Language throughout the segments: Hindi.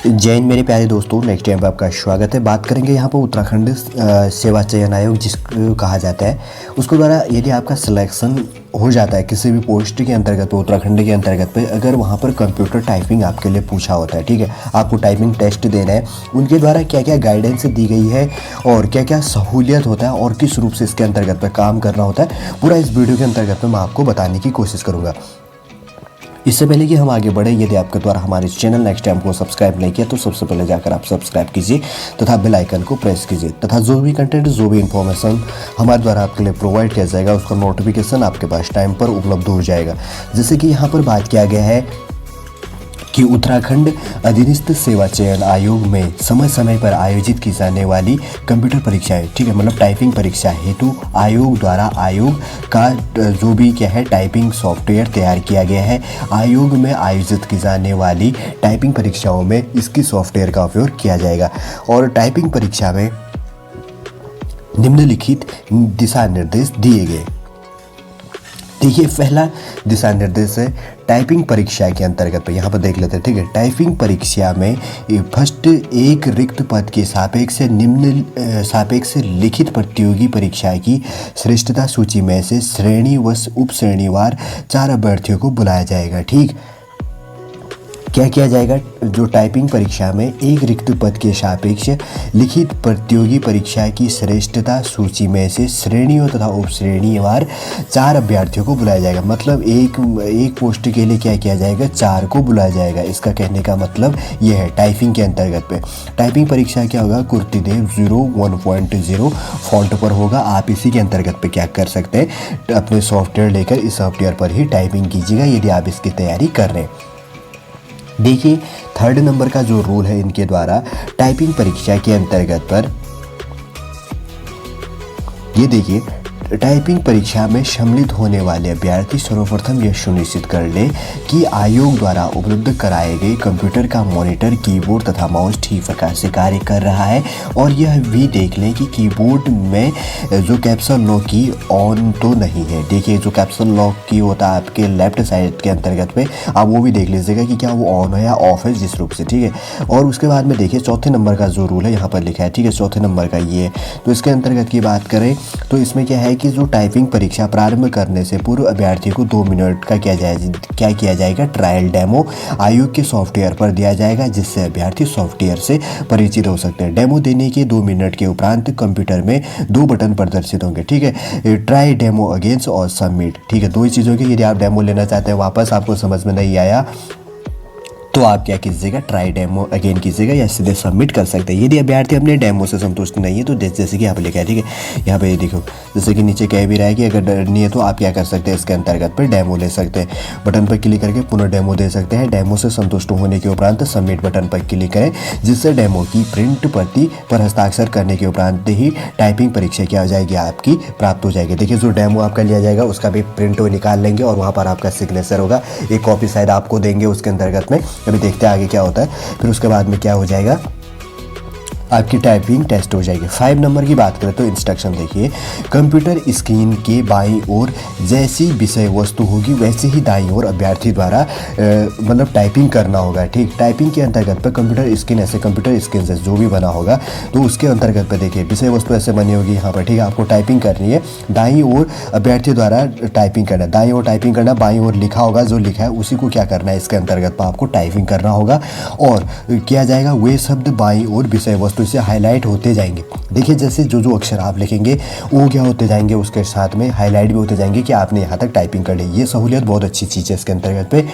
जय हिंद मेरे प्यारे दोस्तों, नेक्स्ट टाइम पर आपका स्वागत है। बात करेंगे यहाँ पर उत्तराखंड सेवा चयन आयोग जिसको कहा जाता है, उसको द्वारा यदि आपका सिलेक्शन हो जाता है किसी भी पोस्ट के अंतर्गत पे, उत्तराखंड के अंतर्गत पे, अगर वहाँ पर कंप्यूटर टाइपिंग आपके लिए पूछा होता है, ठीक है, आपको टाइपिंग टेस्ट देना है, उनके द्वारा क्या क्या गाइडेंस दी गई है और क्या क्या सहूलियत होता है और किस रूप से इसके अंतर्गत पे काम करना होता है, पूरा इस वीडियो के अंतर्गत में मैं आपको बताने की कोशिश करूँगा। इससे पहले कि हम आगे बढ़ें, यदि आपके द्वारा हमारे चैनल नेक्स्ट टाइम को सब्सक्राइब नहीं किया तो सबसे पहले जाकर आप सब्सक्राइब कीजिए तथा बेल आइकन को प्रेस कीजिए तथा जो भी कंटेंट, जो भी इन्फॉर्मेशन हमारे द्वारा आपके लिए प्रोवाइड किया जाएगा उसका नोटिफिकेशन आपके पास टाइम पर उपलब्ध हो जाएगा। जैसे कि यहाँ पर बात किया गया है कि उत्तराखंड अधीनस्थ सेवा चयन आयोग में समय समय पर आयोजित की जाने वाली कंप्यूटर परीक्षाएं, ठीक है, मतलब टाइपिंग परीक्षा हेतु आयोग द्वारा आयोग का जो भी क्या है टाइपिंग सॉफ्टवेयर तैयार किया गया है। आयोग में आयोजित की जाने वाली टाइपिंग परीक्षाओं में इसकी सॉफ्टवेयर का उपयोग किया जाएगा और टाइपिंग परीक्षा में निम्नलिखित दिशा निर्देश दिए गए। देखिए, पहला दिशा निर्देश है टाइपिंग परीक्षा के अंतर्गत पे, यहाँ पर देख लेते हैं, ठीक है। टाइपिंग परीक्षा में फर्स्ट एक रिक्त पद के सापेक्ष लिखित प्रतियोगी परीक्षा की श्रेष्ठता सूची में से श्रेणी व उप श्रेणीवार 4 अभ्यर्थियों को बुलाया जाएगा। ठीक, क्या किया जाएगा? जो टाइपिंग परीक्षा में एक रिक्त पद के सापेक्ष लिखित प्रतियोगी परीक्षा की श्रेष्ठता सूची में से श्रेणियों तथा उप श्रेणीवार 4 अभ्यर्थियों को बुलाया जाएगा। मतलब एक पोस्ट के लिए क्या किया जाएगा? 4 को बुलाया जाएगा। इसका कहने का मतलब यह है टाइपिंग के अंतर्गत पे। टाइपिंग परीक्षा क्या होगा? कुर्तीदेव 0 फॉन्ट पर होगा। आप इसी के अंतर्गत पे क्या कर सकते हैं? अपने सॉफ्टवेयर लेकर इस सॉफ्टवेयर पर ही टाइपिंग कीजिएगा यदि आप इसकी तैयारी कर रहे हैं। देखिए, 3rd नंबर का जो रूल है इनके द्वारा टाइपिंग परीक्षा के अंतर्गत पर, ये देखिए, टाइपिंग परीक्षा में सम्मिलित होने वाले अभ्यर्थी सर्वप्रथम यह सुनिश्चित कर ले कि आयोग द्वारा उपलब्ध कराए गए कंप्यूटर का मॉनिटर, कीबोर्ड तथा माउस ठीक प्रकार से कार्य कर रहा है और यह भी देख लें कि कीबोर्ड में जो कैप्सल लॉक की ऑन तो नहीं है। देखिए, जो कैप्सल लॉक की होता है आपके लेफ्ट साइड के अंतर्गत पे, आप वो भी देख लीजिएगा कि क्या वो ऑन है या ऑफ है, जिस रूप से, ठीक है। और उसके बाद में देखिए 4थे नंबर का जो रूल है यहाँ पर लिखा है, ठीक है, 4थे नंबर का ये है। तो इसके अंतर्गत की बात करें तो इसमें क्या है कि जो टाइपिंग परीक्षा प्रारंभ करने से पूर्व अभ्यर्थी को 2 मिनट का क्या किया जाएगा? ट्रायल डेमो आयोग के सॉफ्टवेयर पर दिया जाएगा, जिससे अभ्यर्थी सॉफ्टवेयर से परिचित हो सकते हैं। डेमो देने के 2 मिनट के उपरांत कंप्यूटर में 2 बटन प्रदर्शित होंगे, ठीक है, ट्राई डेमो अगेंस्ट और सबमिट, ठीक है। 2 ही चीज़ों की, यदि आप डेमो लेना चाहते हैं, वापस आपको समझ में नहीं आया तो आप क्या कीजिएगा? ट्राई डेमो अगेन कीजिएगा या सीधे सबमिट कर सकते हैं। यदि अभ्यर्थी अपने डेमो से संतुष्ट नहीं है तो जैसे कि यहाँ पे लिखा है, ठीक है, यहाँ पे ये देखो, जैसे कि नीचे कह भी रहा है कि अगर नहीं है तो आप क्या कर सकते हैं? इसके अंतर्गत पर डेमो ले सकते हैं। बटन पर क्लिक करके पुनः डेमो दे सकते हैं। डेमो से संतुष्ट होने के उपरांत सबमिट बटन पर क्लिक करें, जिससे डेमो की प्रिंट प्रति पर हस्ताक्षर करने के उपरांत ही टाइपिंग परीक्षा क्या हो जाएगी? आपकी प्राप्त हो जाएगी। देखिए, जो डेमो आपका लिया जाएगा उसका भी प्रिंट निकाल लेंगे और वहाँ पर आपका सिग्नेचर होगा। एक कॉपी शायद आपको देंगे उसके अंतर्गत में। अभी देखते हैं आगे क्या होता है। फिर उसके बाद में क्या हो जाएगा? आपकी टाइपिंग टेस्ट हो जाएगी। 5 नंबर की बात करें तो इंस्ट्रक्शन देखिए, कंप्यूटर स्क्रीन के बाईं ओर जैसी विषय वस्तु होगी वैसे ही दाईं ओर अभ्यर्थी द्वारा मतलब टाइपिंग करना होगा। ठीक, टाइपिंग के अंतर्गत पर कंप्यूटर स्क्रीन, ऐसे कंप्यूटर स्क्रीन से जो भी बना होगा तो उसके अंतर्गत पर देखिए विषय वस्तु ऐसे बनी होगी यहाँ पर, ठीक है। आपको टाइपिंग करनी है, दाईं ओर अभ्यर्थी द्वारा टाइपिंग करना है, दाईं ओर टाइपिंग करना, बाईं ओर लिखा होगा, जो लिखा है उसी को क्या करना है? इसके अंतर्गत पर आपको टाइपिंग करना होगा और किया जाएगा वे शब्द बाईं ओर विषय वस्तु से हाईलाइट होते जाएंगे। देखिए, जैसे जो अक्षर आप लिखेंगे वो क्या होते जाएंगे, उसके साथ में हाईलाइट भी होते जाएंगे कि आपने यहाँ तक टाइपिंग कर ली। ये सहूलियत बहुत अच्छी चीज़ है इसके अंतर्गत पे,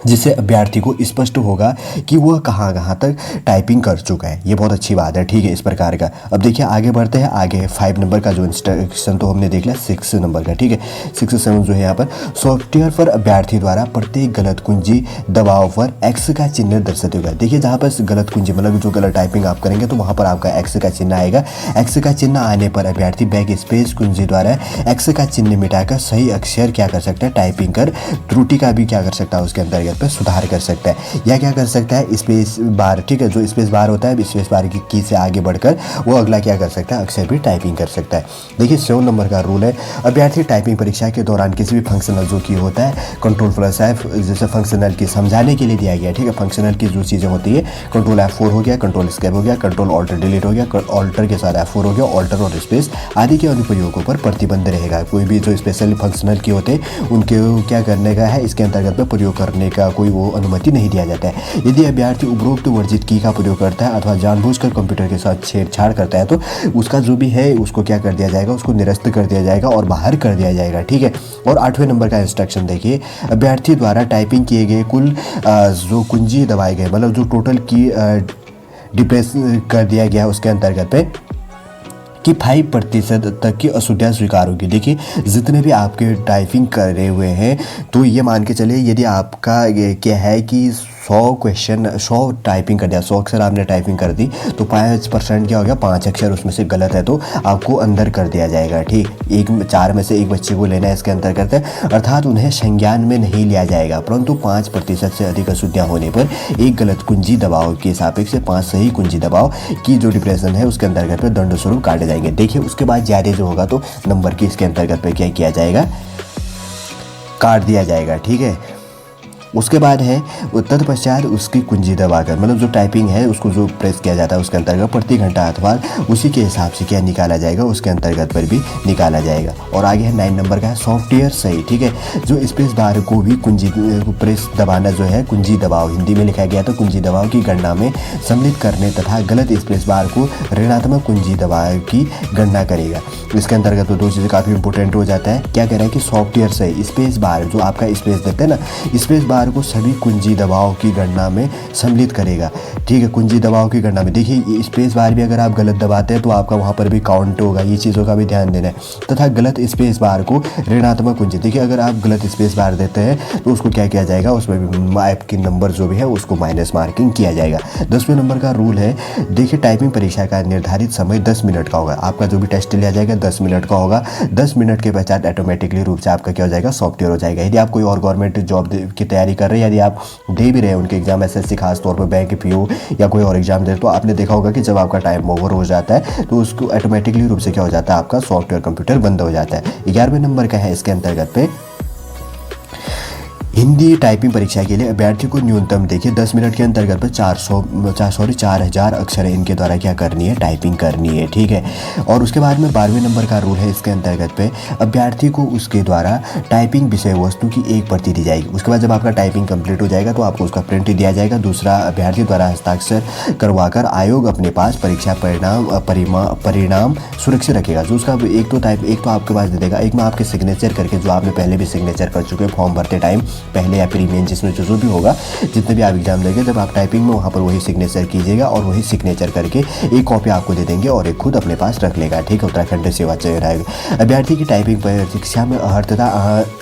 जिससे अभ्यर्थी को स्पष्ट होगा कि वह कहाँ कहाँ तक टाइपिंग कर चुका है। ये बहुत अच्छी बात है, ठीक है, इस प्रकार का। अब देखिए आगे बढ़ते हैं। आगे 5 नंबर का जो इंस्ट्रक्शन तो हमने देख लिया, 6 नंबर का, ठीक है। 6 7 जो है यहाँ पर, सॉफ्टवेयर पर अभ्यर्थी द्वारा प्रत्येक गलत कुंजी दबाव पर एक्स का चिन्ह दर्शित होगा। देखिए, जहाँ पर गलत कुंजी मतलब जो गलत टाइपिंग आप करेंगे तो वहाँ पर आपका एक्स का चिन्ह आएगा। एक्स का चिन्ह आने पर अभ्यर्थी बैक स्पेस कुंजी द्वारा एक्स का चिन्ह मिटाकर सही अक्षर क्या कर सकता है? टाइपिंग कर त्रुटि का भी क्या कर सकता है उसके अंतर्गत अंतर्गत पे सुधार कर सकता है। या क्या कर सकता है, स्पेस बार, ठीक है, जो स्पेस बार होता है स्पेस बार की से आगे बढ़कर वो अगला क्या कर सकता है, अक्षर भी टाइपिंग कर सकता है। देखिए 7 नंबर का रूल है, अभ्यर्थी टाइपिंग परीक्षा के दौरान किसी भी फंक्शनल जो की होता है कंट्रोल प्लस F, जैसे फंक्शनल की समझाने के लिए दिया गया, ठीक है, फंक्शनल की जो चीज़ें होती है कंट्रोल F4 हो गया, कंट्रोल स्केप हो गया, कंट्रोल ऑल्टर डिलीट हो गया, ऑल्टर के साथ F4 हो गया, ऑल्टर और स्पेस आदि के अनुप्रयोगों पर प्रतिबंध रहेगा। कोई भी जो स्पेशल फंक्शनल की होते हैं उनके क्या करने का है, इसके अंतर्गत में प्रयोग करने का कोई वो अनुमति नहीं दिया जाता है। यदि अभ्यर्थी उपरोक्त वर्जित की का प्रयोग करता है अथवा जानबूझकर कंप्यूटर के साथ छेड़छाड़ करता है तो उसका जो भी है उसको क्या कर दिया जाएगा, उसको निरस्त कर दिया जाएगा और बाहर कर दिया जाएगा, ठीक है। और 8वें नंबर का इंस्ट्रक्शन देखिए, अभ्यर्थी द्वारा टाइपिंग किए गए कुल जो कुंजी दबाए गए, मतलब जो टोटल की डिप्रेस कर दिया गया उसके अंतर्गत पे कि 5% तक की अशुद्धियाँ स्वीकार होगी। देखिए जितने भी आपके टाइपिंग कर रहे हुए हैं तो ये मान के चलिए यदि आपका क्या है कि 100 टाइपिंग कर दिया, 100 अक्षर आपने टाइपिंग कर दी तो 5% क्या हो गया, 5 अक्षर उसमें से गलत है तो आपको अंदर कर दिया जाएगा, ठीक। 4 में से 1 बच्चे को लेना है इसके अंतर्गत है, अर्थात उन्हें संज्ञान में नहीं लिया जाएगा, परंतु 5% से अधिक अशुद्धियाँ होने पर एक गलत कुंजी दबाव के सापेक्ष 5 सही कुंजी दबाव की जो डिप्रेशन है उसके अंतर्गत पे दंड स्वरूप काटे जाएंगे। देखिए उसके बाद ज़्यादा जो होगा तो नंबर की इसके अंतर्गत पे क्या किया जाएगा, काट दिया जाएगा, ठीक है। उसके बाद है तत्पश्चात उसकी कुंजी दबाकर, मतलब जो टाइपिंग है उसको जो प्रेस किया जाता है उसके अंतर्गत प्रति घंटा अथवा उसी के हिसाब से क्या निकाला जाएगा उसके अंतर्गत पर भी निकाला जाएगा। और आगे है 9 नंबर का है सॉफ्टवेयर सही, ठीक है, जो स्पेस बार को भी कुंजी प्रेस दबाना जो है कुंजी दबाव हिंदी में लिखा गया तो कुंजी दबाव की गणना में सम्मिलित करने तथा गलत स्पेस बार को ऋणात्मक कुंजी दबाव की गणना करेगा। इसके अंतर्गत तो 2 चीज़ें काफ़ी इंपॉर्टेंट हो जाता है। क्या कह रहा है कि सॉफ्टवेयर सही स्पेस बार जो आपका स्पेस देते हैं ना, स्पेस बार को सभी कुंजी दबाव की गणना में सम्मिलित करेगा, ठीक है, कुंजी दबाव की गणना में। देखिए स्पेस बार भी अगर आप गलत दबाते हैं तो आपका वहाँ पर भी काउंट होगा, ये चीज़ों का भी ध्यान देना है। तथा गलत स्पेस बार को ऋणात्मक कुंजी, देखिए अगर आप गलत स्पेस बार देते हैं तो उसको क्या किया जाएगा, उसमें भी आपकी नंबर जो भी है उसको माइनस मार्किंग किया जाएगा। 10वें नंबर का रूल है, देखिए टाइपिंग परीक्षा का निर्धारित समय 10 मिनट का होगा, आपका जो भी टेस्ट लिया जाएगा 10 मिनट का होगा। 10 मिनट के पश्चात ऑटोमेटिकली रूप से आपका क्या हो जाएगा, सॉफ्टवेयर हो जाएगा। यदि आप कोई और गवर्नमेंट जॉब की तैयारी कर रहे हैं, यदि आप दे भी रहे हैं उनके एग्जाम, एसएससी खास तौर पर बैंक पीओ या कोई और एग्जाम दे, तो आपने देखा होगा कि जब आपका टाइम ओवर हो जाता है तो उसको ऑटोमेटिकली रूप से क्या हो जाता है, आपका सॉफ्टवेयर कंप्यूटर बंद हो जाता है। 11वें नंबर का है इसके अंतर्गत पे हिंदी टाइपिंग परीक्षा के लिए अभ्यर्थी को न्यूनतम देखिए 10 मिनट के अंतर्गत पर 4000 अक्षर इनके द्वारा क्या करनी है, टाइपिंग करनी है, ठीक है। और उसके बाद में 12वें नंबर का रूल है इसके अंतर्गत पे अभ्यर्थी को उसके द्वारा टाइपिंग विषय वस्तु की 1 प्रति दी जाएगी। उसके बाद जब आपका टाइपिंग कंप्लीट हो जाएगा तो आपको उसका प्रिंट दिया जाएगा। दूसरा अभ्यर्थी द्वारा हस्ताक्षर करवाकर आयोग अपने पास परीक्षा परिणाम सुरक्षित रखेगा। जो उसका एक तो आपके पास दे देगा, एक में आपके सिग्नेचर करके जो आपने पहले भी सिग्नेचर कर चुके हैं फॉर्म भरते टाइम पहले या फिर ईमेल जिसमें जो भी होगा, जितने भी आप एग्जाम देंगे जब आप टाइपिंग में वहाँ पर वही सिग्नेचर कीजिएगा और वही सिग्नेचर करके एक कॉपी आपको दे देंगे और एक खुद अपने पास रख लेगा, ठीक है। उत्तराखंड सेवा चयन आयोग अभ्यर्थी की टाइपिंग परीक्षा में अहर्तता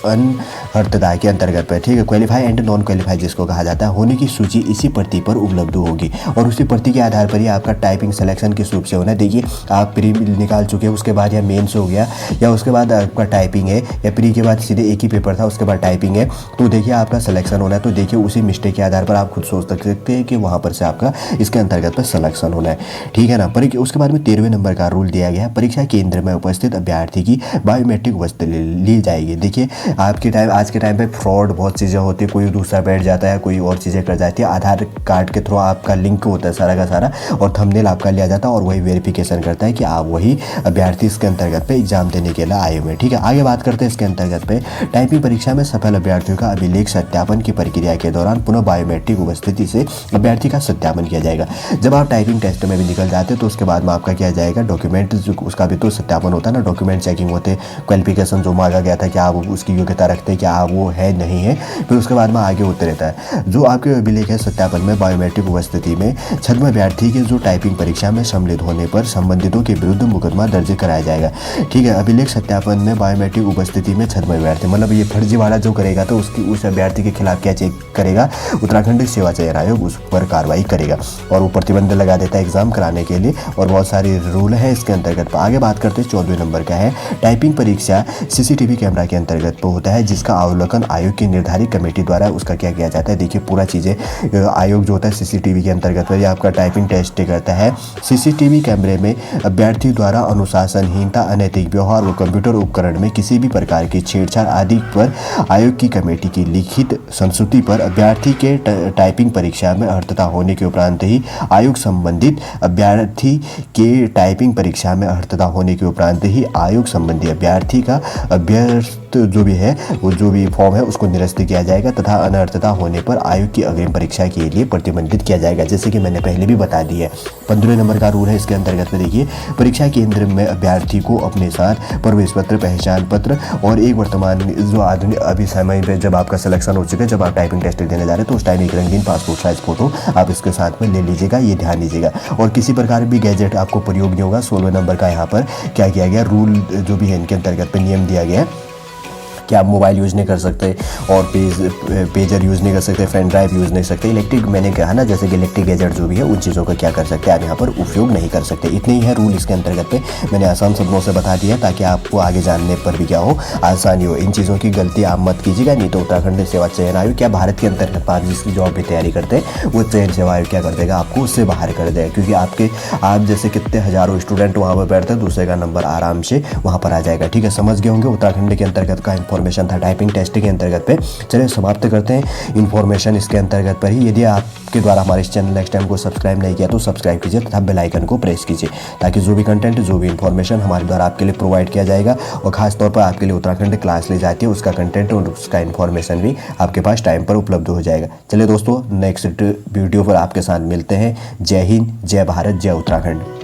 अनहर्तता के अंतर्गत पर, ठीक है, क्वालिफाई एंड नॉन क्वालिफाई जिसको कहा जाता है, होने की सूची इसी प्रति पर उपलब्ध होगी और उसी प्रति के आधार पर ही आपका टाइपिंग सिलेक्शन किस रूप से होना है। देखिए आप प्री निकाल चुके हैं, उसके बाद या मेंस हो गया या उसके बाद आपका टाइपिंग है, या प्री के बाद सीधे एक ही पेपर था उसके बाद टाइपिंग है, तो देखिए आपका सिलेक्शन होना है। तो देखिए उसी मिस्टेक के आधार पर आप खुद सोच सकते हैं कि वहाँ पर से आपका इसके अंतर्गत पर सिलेक्शन होना है, ठीक है ना। उसके बाद में 13वें नंबर का रूल दिया गया है, परीक्षा केंद्र में उपस्थित अभ्यर्थी की बायोमेट्रिक वस्तु ली जाएगी। देखिए आज के टाइम पे फ्रॉड बहुत चीज़ें होती है, कोई दूसरा बैठ जाता है, कोई और चीज़ें कर जाती है, आधार कार्ड के थ्रू आपका लिंक होता है सारा का सारा और थंबनेल आपका लिया जाता है और वही वेरिफिकेशन करता है कि आप वही अभ्यर्थी इसके अंतर्गत पे एग्जाम देने के लिए आए हुए हैं, ठीक है। आगे बात करते हैं इसके अंतर्गत पे टाइपिंग परीक्षा में सफल अभ्यर्थियों का अभिलेख सत्यापन की प्रक्रिया के दौरान पुनः बायोमेट्रिक उपस्थिति से अभ्यर्थी का सत्यापन किया जाएगा। जब आप टाइपिंग टेस्ट में भी निकल जाते हैं तो उसके बाद में आपका किया जाएगा डॉक्यूमेंट, उसका भी तो सत्यापन होता है ना, डॉक्यूमेंट चेकिंग होते, क्वालिफिकेशन जो मांगा गया था क्या आप उसकी योग्यता रखते हैं, क्या आप वो है नहीं है, फिर उसके बाद में आगे होते रहता है। जो आपके अभिलेख है सत्यापन में बायोमेट्रिक उपस्थिति में छद्म अभ्यर्थी के जो टाइपिंग परीक्षा में सम्मिलित होने पर संबंधितों के विरुद्ध मुकदमा दर्ज कराया जाएगा, ठीक है। अभिलेख सत्यापन में बायोमेट्रिक उपस्थिति में छद्म अभ्यर्थी मतलब ये फर्जीवाड़ा जो करेगा तो उस अभ्यर्थी के खिलाफ क्या चेक करेगा, उत्तराखंड सेवा चयन आयोग उस पर कार्रवाई करेगा और वो प्रतिबंध लगा देता है एग्जाम कराने के लिए। और बहुत सारे रूल है इसके अंतर्गत। आगे बात करते हैं 14वें नंबर का है, टाइपिंग परीक्षा सीसीटीवी कैमरा के अंतर्गत होता है, जिसका अवलोकन आयोग की निर्धारित कमेटी द्वारा उसका क्या किया जाता है। देखिए पूरा चीज़ें आयोग जो होता है सीसीटीवी के अंतर्गत ये आपका टाइपिंग टेस्ट करता है। सीसीटीवी कैमरे में अभ्यर्थी द्वारा अनुशासनहीनता, अनैतिक व्यवहार व कंप्यूटर उपकरण में किसी भी प्रकार की छेड़छाड़ आदि पर आयोग की कमेटी की लिखित संस्तुति पर अभ्यर्थी के टाइपिंग परीक्षा में अर्थता होने के उपरांत ही आयोग संबंधित अभ्यर्थी के टाइपिंग परीक्षा में अर्थता होने के उपरांत ही आयोग संबंधी अभ्यर्थी का अभ्यर्थ जो भी है वो जो भी फॉर्म है उसको निरस्त किया जाएगा तथा अनर्थता होने पर आयोग की अग्रिम परीक्षा के लिए प्रतिबंधित किया जाएगा, जैसे कि मैंने पहले भी बता दिया है। 15वें नंबर का रूल है इसके अंतर्गत में देखिए, परीक्षा केंद्र में अभ्यर्थी को अपने साथ प्रवेश पत्र, पहचान पत्र और एक वर्तमान जो आधुनिक अभी समय पे जब आपका सिलेक्शन हो चुका है, जब आप टाइपिंग टेस्ट देने जा रहे हैं तो उस टाइम एक रंगीन पासपोर्ट साइज फोटो आप इसके साथ में ले लीजिएगा, ये ध्यान दीजिएगा। और किसी प्रकार भी गैजेट आपको प्रयोग नहीं होगा। 16वें नंबर का यहाँ पर क्या किया गया, रूल जो भी है इनके अंतर्गत पे नियम दिया गया है कि आप मोबाइल यूज़ नहीं कर सकते और पेजर यूज़ नहीं कर सकते, पेन ड्राइव यूज़ नहीं सकते। इलेक्ट्रिक मैंने कहा ना, जैसे कि इलेक्ट्रिक गैजेट जो भी है उन चीज़ों का क्या कर सकते हैं आप यहाँ पर उपयोग नहीं कर सकते। इतने ही है रूल इसके अंतर्गत पे, मैंने आसान शब्दों से बता दिया ताकि आपको आगे जानने पर भी क्या हो, आसानी हो। इन चीज़ों की गलती आप मत कीजिएगा, नहीं तो उत्तराखंड सेवा चयन आयोग क्या भारत के अंतर्गत आप जिसकी जॉब की तैयारी करते हैं वो चयन सेवा आयोग क्या कर देगा, आपको उससे बाहर कर देगा। क्योंकि आप जैसे कितने हज़ारों स्टूडेंट वहाँ पर बैठते हैं, दूसरे का नंबर आराम से वहाँ पर आ जाएगा। ठीक है, समझ गए होंगे उत्तराखंड के अंतर्गत का इन्फॉर्मेशन था टाइपिंग टेस्ट के अंतर्गत पे। चलिए समाप्त करते हैं इन्फॉर्मेशन इसके अंतर्गत पर ही। यदि आपके द्वारा हमारे इस चैनल नेक्स्ट टाइम को सब्सक्राइब नहीं किया तो सब्सक्राइब कीजिए तथा बेल आइकन को प्रेस कीजिए, ताकि जो भी कंटेंट, जो भी इन्फॉर्मेशन हमारे द्वारा आपके लिए प्रोवाइड किया जाएगा और खासतौर पर आपके लिए उत्तराखंड क्लास ली जाती है, उसका कंटेंट और उसका इन्फॉर्मेशन भी आपके पास टाइम पर उपलब्ध हो जाएगा। चलिए दोस्तों, नेक्स्ट वीडियो पर आपके साथ मिलते हैं। जय हिंद, जय भारत, जय उत्तराखंड।